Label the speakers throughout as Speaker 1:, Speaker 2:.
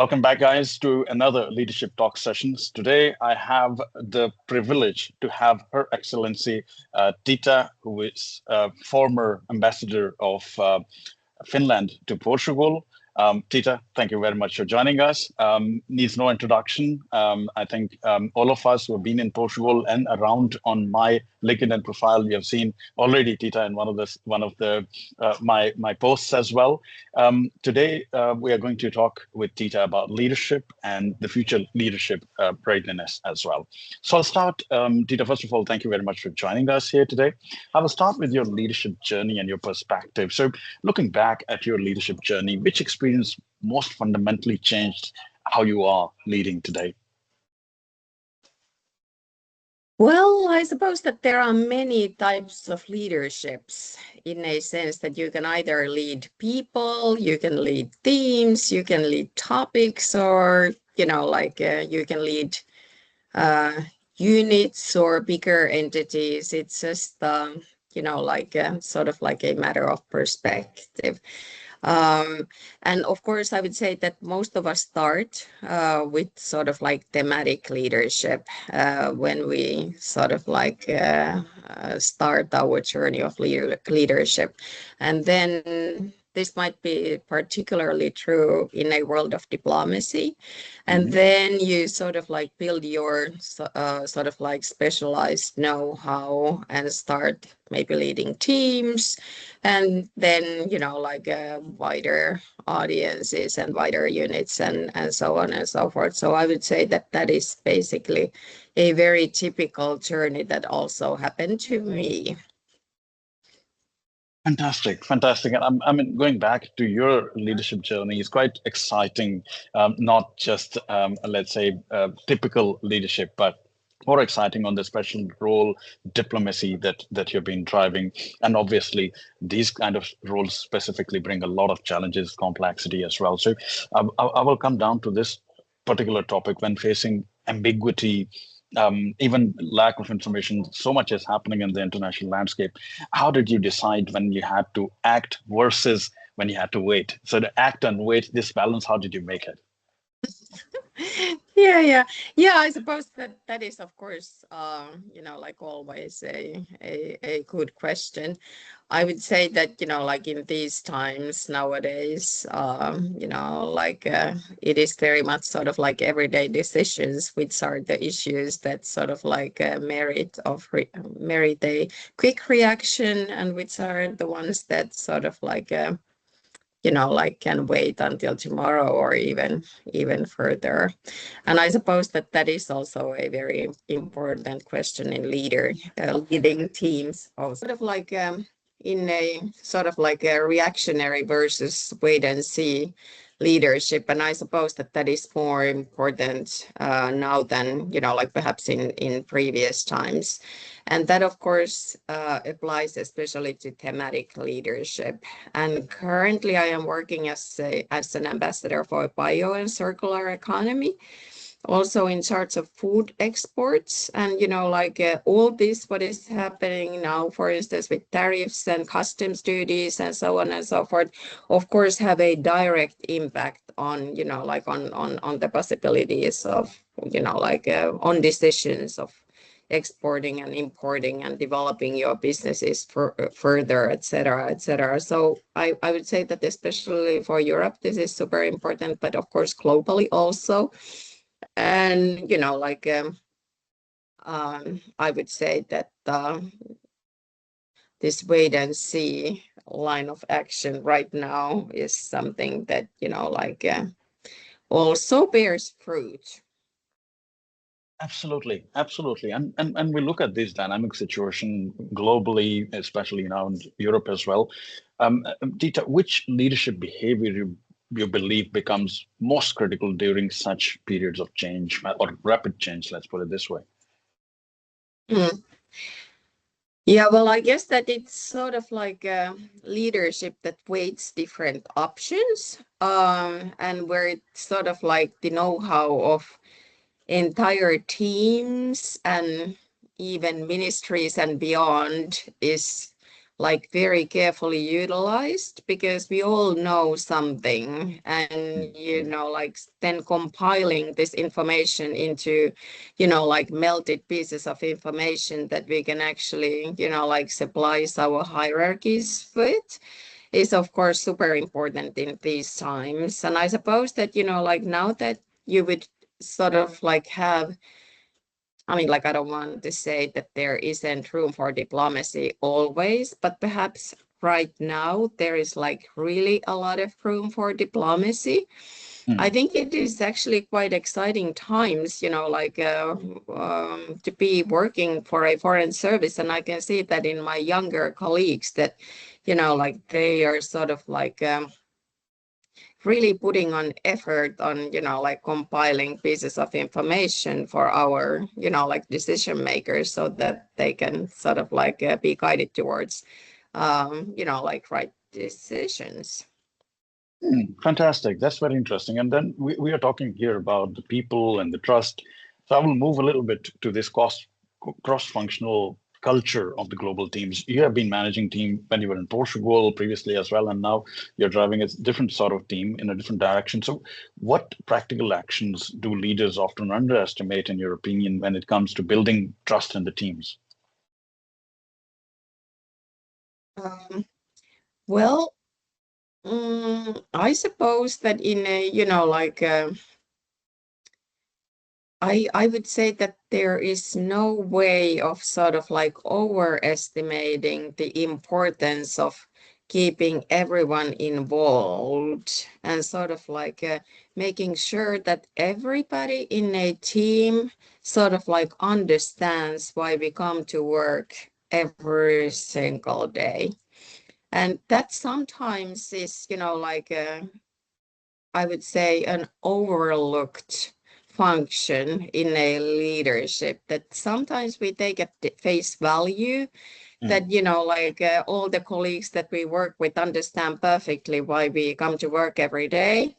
Speaker 1: Welcome back, guys, to another Leadership Talk sessions. Today, I have the privilege to have Her Excellency Tita, who is former ambassador of Finland to Portugal. Tita, thank you very much for joining us. Needs no introduction. I think all of us who have been in Portugal and around on my LinkedIn profile, you have seen already Tita in one of the my posts as well. Today we are going to talk with Tita about leadership and the future leadership readiness as well. So I'll start, Tita. First of all, thank you very much for joining us here today. I will start with your leadership journey and your perspective. So looking back at your leadership journey, which experience most fundamentally changed how you are leading today?
Speaker 2: Well, I suppose that there are many types of leaderships in a sense that you can either lead people, you can lead teams, you can lead topics, or, you can lead units or bigger entities. It's just, sort of like a matter of perspective. And of course, I would say that most of us start with sort of like thematic leadership when we sort of start our journey of leadership. And then this might be particularly true in a world of diplomacy. And then you sort of like build your sort of like specialized know-how and start maybe leading teams, and then wider audiences and wider units and so on and so forth. So I would say that that is basically a very typical journey that also happened to me.
Speaker 1: Fantastic, fantastic. And I mean, going back to your leadership journey is quite exciting. Not just, let's say, typical leadership, but more exciting on the special role diplomacy that you've been driving. And obviously, these kind of roles specifically bring a lot of challenges, complexity as well. So I will come down to this particular topic when facing ambiguity, even lack of information. So much is happening in the international landscape. How did you decide when you had to act versus when you had to wait? So the act and wait, this balance, how did you make it?
Speaker 2: Yeah. I suppose that that is, of course, like always a good question. I would say that, like in these times nowadays, it is very much sort of like everyday decisions, which are the issues that sort of like merit a quick reaction, and which are the ones that sort of like can wait until tomorrow or even further. And I suppose that that is also a very important question in leading teams. Also, sort of like in a sort of like a reactionary versus wait and see leadership, and I suppose that that is more important now than like perhaps in previous times. And that, of course, applies especially to thematic leadership. And currently, I am working as an ambassador for bio and circular economy, also in charge of food exports. And all this, what is happening now, for instance, with tariffs and customs duties and so on and so forth, of course, have a direct impact on on the possibilities of on decisions of exporting and importing and developing your businesses further, etc., etc. So I would say that especially for Europe, this is super important, but of course globally also. And I would say that this wait and see line of action right now is something that also bears fruit.
Speaker 1: Absolutely, absolutely. And we look at this dynamic situation globally, especially now in Europe as well. Dita, which leadership behavior you believe becomes most critical during such periods of change or rapid change, let's put it this way?
Speaker 2: Mm. Yeah, well, I guess that it's sort of like a leadership that weighs different options, and where it's sort of like the know-how of entire teams and even ministries and beyond is like very carefully utilized, because we all know something, and like then compiling this information into like melted pieces of information that we can actually like supply our hierarchies with is of course super important in these times. And I suppose that like now that you would sort of like have, I mean, like, I don't want to say that there isn't room for diplomacy always, but perhaps right now there is like really a lot of room for diplomacy. I think it is actually quite exciting times, like to be working for a foreign service. And I can see that in my younger colleagues that, like they are sort of like really putting on effort on, like compiling pieces of information for our, like decision makers, so that they can sort of like be guided towards, like right decisions.
Speaker 1: Fantastic. That's very interesting. And then we are talking here about the people and the trust. So I will move a little bit to this cross-functional culture of the global teams. You have been managing team when you were in Portugal previously as well, and now you're driving a different sort of team in a different direction. So what practical actions do leaders often underestimate, in your opinion, when it comes to building trust in the teams?
Speaker 2: Well, I suppose that in a, like, I would say that there is no way of sort of like overestimating the importance of keeping everyone involved, and sort of like making sure that everybody in a team sort of like understands why we come to work every single day. And that sometimes is, like I would say an overlooked function in a leadership, that sometimes we take at face value that, like all the colleagues that we work with understand perfectly why we come to work every day.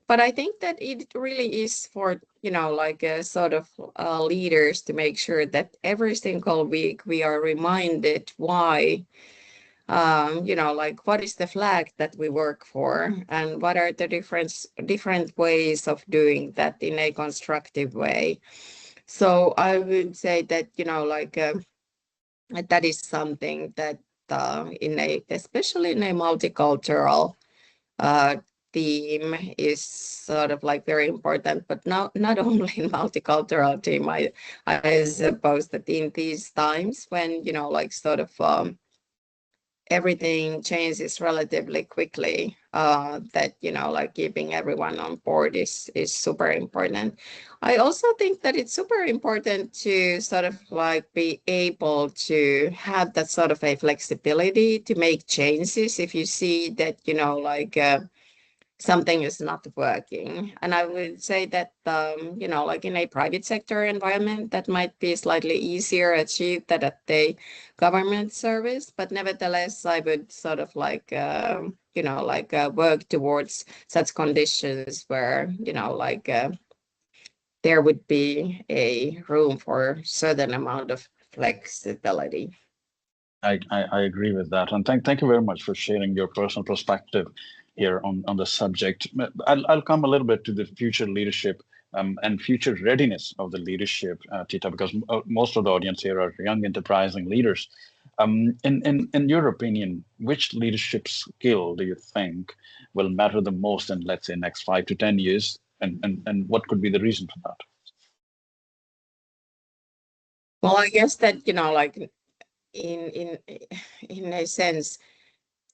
Speaker 2: But I think that it really is for, like sort of leaders to make sure that every single week we are reminded why, like what is the flag that we work for, and what are the different ways of doing that in a constructive way. So I would say that, like that is something that especially in a multicultural uh, team is sort of like very important, but not only in multicultural team. I suppose that in these times when, like sort of everything changes relatively quickly, that like keeping everyone on board is super important. I also think that it's super important to sort of like be able to have that sort of a flexibility to make changes if you see that like something is not working. And I would say that, like in a private sector environment, that might be slightly easier achieved than at the government service. But nevertheless, I would sort of like, like work towards such conditions where, like there would be a room for certain amount of flexibility.
Speaker 1: I agree with that. And thank you very much for sharing your personal perspective here on the subject. I'll come a little bit to the future leadership and future readiness of the leadership, Tita, because most of the audience here are young, enterprising leaders. In your opinion, which leadership skill do you think will matter the most in, let's say, next 5 to 10 years? And what could be the reason for that?
Speaker 2: Well, I guess that, like in in a sense,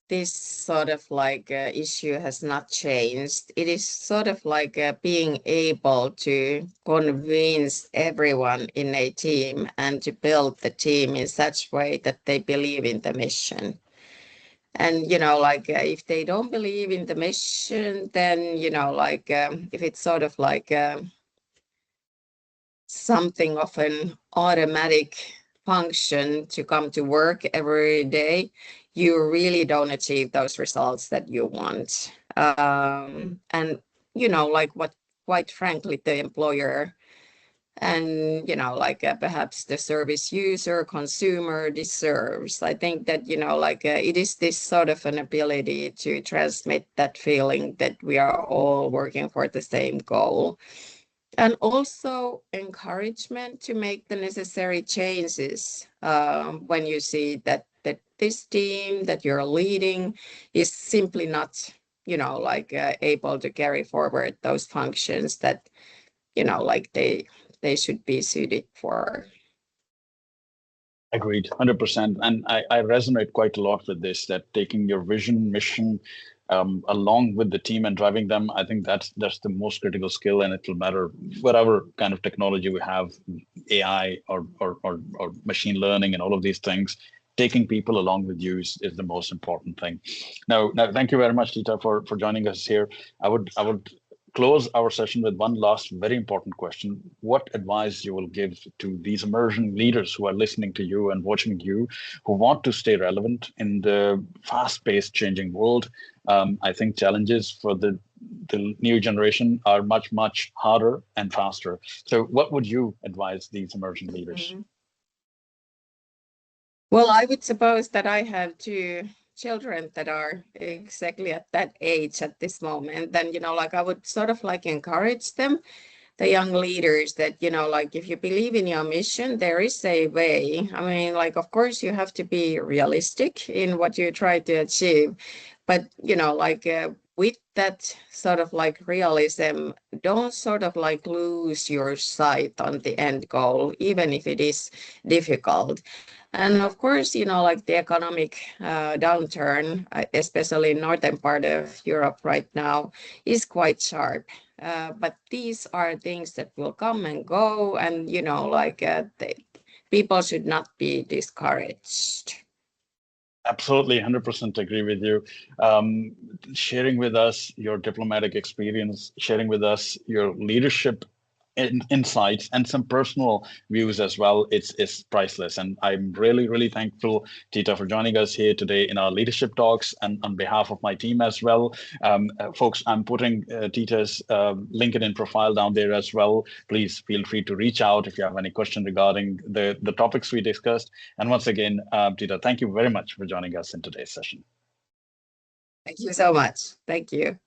Speaker 2: this sort of like issue has not changed. It is sort of like being able to convince everyone in a team and to build the team in such way that they believe in the mission. And, like if they don't believe in the mission, then, like if it's sort of like something of an automatic function to come to work every day, you really don't achieve those results that you want. And, like what, quite frankly, the employer and like perhaps the service user, consumer deserves. I think that it is this sort of an ability to transmit that feeling that we are all working for the same goal, and also encouragement to make the necessary changes when you see that this team that you're leading is simply not able to carry forward those functions that they should be suited for.
Speaker 1: Agreed, 100%. And I resonate quite a lot with this, that taking your vision, mission, along with the team and driving them, I think that's the most critical skill, and it will matter whatever kind of technology we have, AI or machine learning and all of these things. Taking people along with you is the most important thing. Now, thank you very much, Titta, for joining us here. I would close our session with one last very important question. What advice you will give to these emerging leaders who are listening to you and watching you, who want to stay relevant in the fast-paced changing world? I think challenges for the new generation are much harder and faster. So what would you advise these emerging leaders?
Speaker 2: Well, I would suppose that I have two children that are exactly at that age at this moment. Then, I would sort of encourage them, the young leaders, that, if you believe in your mission, there is a way. I mean, of course, you have to be realistic in what you try to achieve. But, with that sort of realism, don't sort of lose your sight on the end goal, even if it is difficult. And of course, the economic downturn, especially in northern part of Europe right now, is quite sharp. But these are things that will come and go, and people should not be discouraged.
Speaker 1: Absolutely, 100% agree with you. Sharing with us your diplomatic experience, sharing with us your leadership insights and some personal views as well, it's priceless. And I'm really thankful, Titta, for joining us here today in our leadership talks, and on behalf of my team as well. Folks, I'm putting Titta's LinkedIn profile down there as well. Please feel free to reach out if you have any question regarding the topics we discussed. And once again, Titta, thank you very much for joining us in today's session.
Speaker 2: Thank you so much. Thank you.